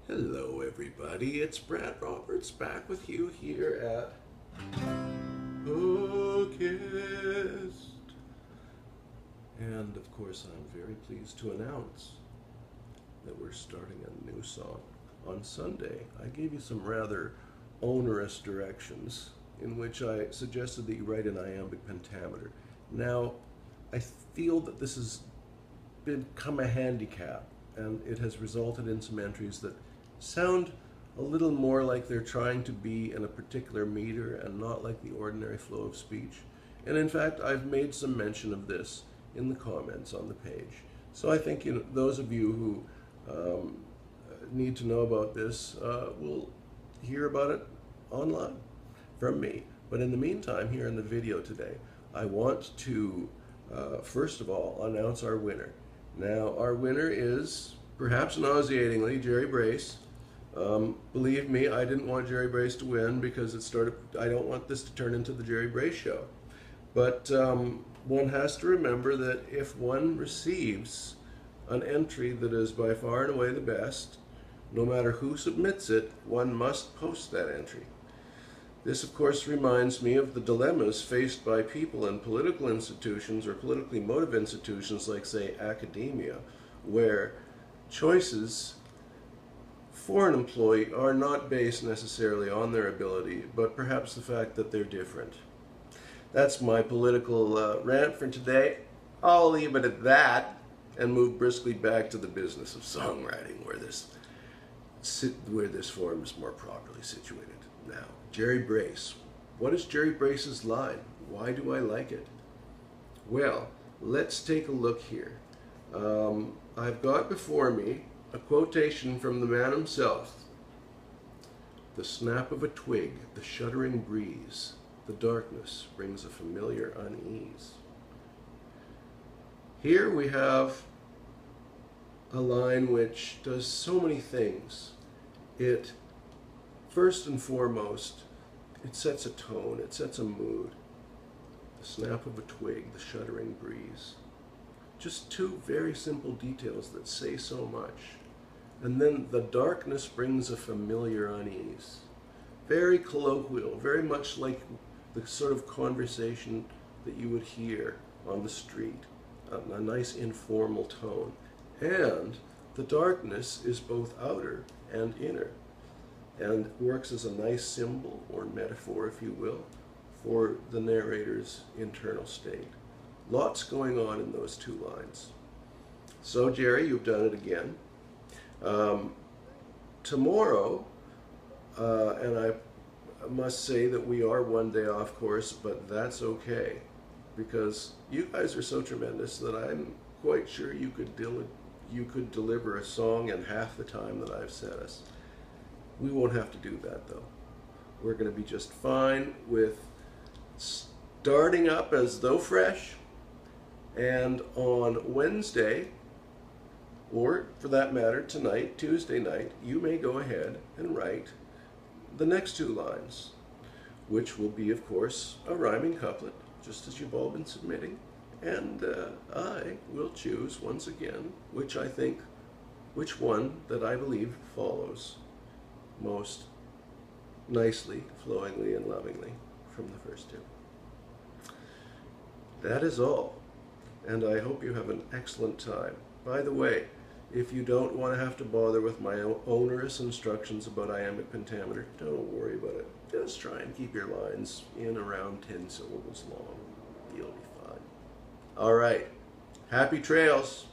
Hello everybody, it's Brad Roberts back with you here at Hookist. And of course I'm very pleased to announce that we're starting a new song. On Sunday I gave you some rather onerous directions in which I suggested that you write an iambic pentameter. Now I feel that this has become a handicap and it has resulted in some entries that sound a little more like they're trying to be in a particular meter and not like the ordinary flow of speech. And in fact, I've made some mention of this in the comments on the page. So I think those of you who need to know about this will hear about it online from me. But in the meantime, here in the video today, I want to first of all announce our winner. Now, our winner is, perhaps nauseatingly, Jerry Brace. Believe me, I didn't want Jerry Brace to win because I don't want this to turn into the Jerry Brace show. But one has to remember that if one receives an entry that is by far and away the best, no matter who submits it, one must post that entry. This, of course, reminds me of the dilemmas faced by people in political institutions or politically motivated institutions like, say, academia, where choices for an employee are not based necessarily on their ability, but perhaps the fact that they're different. That's my political rant for today. I'll leave it at that and move briskly back to the business of songwriting, where this form is more properly situated. Now, Jerry Brace. What is Jerry Brace's line? Why do I like it? Well, let's take a look here. I've got before me a quotation from the man himself. The snap of a twig, the shuddering breeze, the darkness brings a familiar unease. Here we have a line which does so many things. It, first and foremost, it sets a tone, it sets a mood. The snap of a twig, the shuddering breeze. Just two very simple details that say so much. And then the darkness brings a familiar unease. Very colloquial, very much like the sort of conversation that you would hear on the street. A nice informal tone. And the darkness is both outer and inner, and works as a nice symbol or metaphor, if you will, for the narrator's internal state. Lots going on in those two lines. So, Jerry, you've done it again. Tomorrow, and I must say that we are one day off course, but that's okay, because you guys are so tremendous that I'm quite sure you could deliver a song in half the time that I've set us. We won't have to do that, though. We're going to be just fine with starting up as though fresh, and on Wednesday, or for that matter tonight, Tuesday night, you may go ahead and write the next two lines, which will be, of course, a rhyming couplet, just as you've all been submitting. And I will choose once again which one that I believe follows most nicely, flowingly, and lovingly from the first two. That is all, and I hope you have an excellent time. By the way, if you don't want to have to bother with my onerous instructions about iambic pentameter, don't worry about it. Just try and keep your lines in around 10 syllables long. You'll be fine. All right. Happy trails.